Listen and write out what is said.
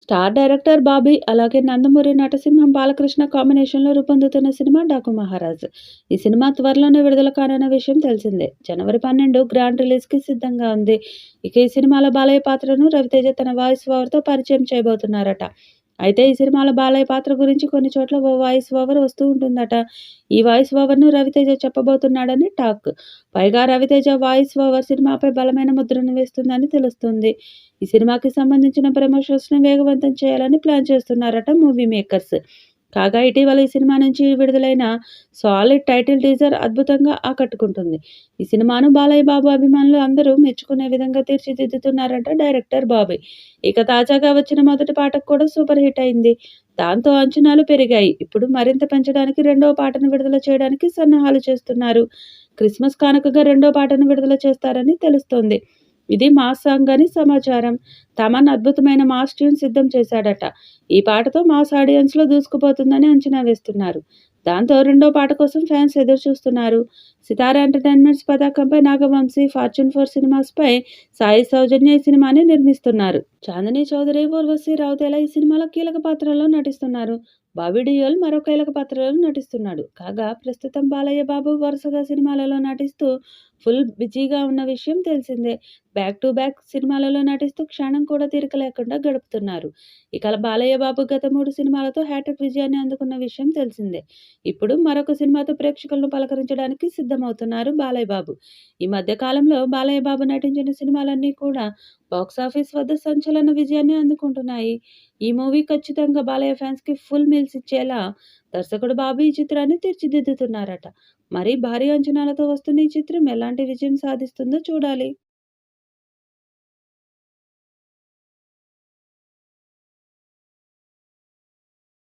Star director Bobby, అలాగే నందమూరి నటసింహం, బాలకృష్ణ కాంబినేషన్‌లో రూపొందుతున్న సినిమా 'డాకు మహారాజ్'. ఈ సినిమా త్వరలోనే విడుదల కానున్న విషయం తెలిసిందే. జనవరి 12 గ్రాండ్ రిలీజ్‌కి సిద్ధంగా ఉంది. ఇక ఈ సినిమాలో బాలయ్య పాత్రను రవితేజ తన వాయిస్ ఓవర్‌తో పరిచయం చేయబోతున్నారట. అయితే ఈ సినిమాలో బాలయ్య పాత్ర గురించి కొన్ని చోట్ల ఓ వాయిస్ ఓవర్ వస్తూ ఉంటుందట. ఈ వాయిస్ ఓవర్‌ను రవితేజ చెప్పబోతున్నాడని టాక్. పైగా రవితేజ వాయిస్ ఓవర్ సినిమాపై బలమైన ముద్రను వేస్తుందని తెలుస్తుంది. ఈ సినిమాకి సంబంధించిన ప్రమోషన్స్‌ని వేగవంతం చేయాలని ప్లాన్ చేస్తున్నారట మూవీ మేకర్స్. కాగా ఇటీవల ఈ సినిమా నుంచి విడుదలైన సాలిడ్ టైటిల్ టీజర్ అద్భుతంగా ఆకట్టుకుంటుంది. ఈ సినిమాను బాలయ్య బాబు అభిమానులు అందరూ మెచ్చుకునే విధంగా తీర్చిదిద్దుతున్నారట డైరెక్టర్ బాబీ. ఇక తాజాగా వచ్చిన మొదటి పాట కూడా సూపర్ హిట్ అయింది. దాంతో అంచనాలు పెరిగాయి. ఇప్పుడు మరింత పెంచడానికి రెండో పాటను విడుదల చేయడానికి సన్నాహాలు చేస్తున్నారు. క్రిస్మస్ కానుకగా రెండో పాటను విడుదల చేస్తారని తెలుస్తోంది. ఇది మాస్ సాంగ్ అని సమాచారం. తమన్ అద్భుతమైన మాస్ ట్యూన్ సిద్ధం చేశాడట. ఈ పాటతో మాస్ ఆడియన్స్‌లో దూసుకుపోతుందని అంచనా వేస్తున్నారు. దాంతో రెండో పాట కోసం ఫ్యాన్స్ ఎదురు చూస్తున్నారు. సితార ఎంటర్‌టైన్‌మెంట్స్ పతాకంపై నాగవంశీ, ఫార్చ్యూన్ 4 సినిమాస్‌పై సాయి సౌజన్య ఈ సినిమాని నిర్మిస్తున్నారు. చాందినీ చౌదరి, ఊర్వశి రౌతేలా ఈ సినిమాలో కీలక పాత్రల్లో నటిస్తున్నారు. బాబీ డియోల్ మరో కీలక పాత్రలో నటిస్తున్నాడు. కాగా ప్రస్తుతం బాలయ్య బాబు వరుసగా సినిమాలలో నటిస్తూ ఫుల్ బిజీగా ఉన్న విషయం తెలిసిందే. బ్యాక్ టు బ్యాక్ సినిమాలలో నటిస్తూ క్షణం కూడా తీరిక లేకుండా గడుపుతున్నారు. ఇక బాలయ్య బాబు గత 3 సినిమాలతో హ్యాట్రిక్ విజయాన్ని అందుకున్న విషయం తెలిసిందే. ఇప్పుడు మరొక సినిమాతో ప్రేక్షకులను పలకరించడానికి సిద్ధమవుతున్నారు బాలయ్య బాబు. ఈ మధ్య కాలంలో బాలయ్య బాబు నటించిన సినిమాలన్నీ కూడా బాక్సాఫీస్ వద్ద సంచలన విజయాన్ని అందుకుంటున్నాయి. ఈ మూవీ ఖచ్చితంగా బాలయ్య ఫ్యాన్స్‌కి ఫుల్ మీల్స్ ఇచ్చేలా దర్శకుడు బాబు ఈ చిత్రాన్ని తీర్చిదిద్దుతున్నారట. మరి భారీ అంచనాలతో వస్తున్న ఈ చిత్రం ఎలాంటి విజయం సాధిస్తుందో చూడాలి.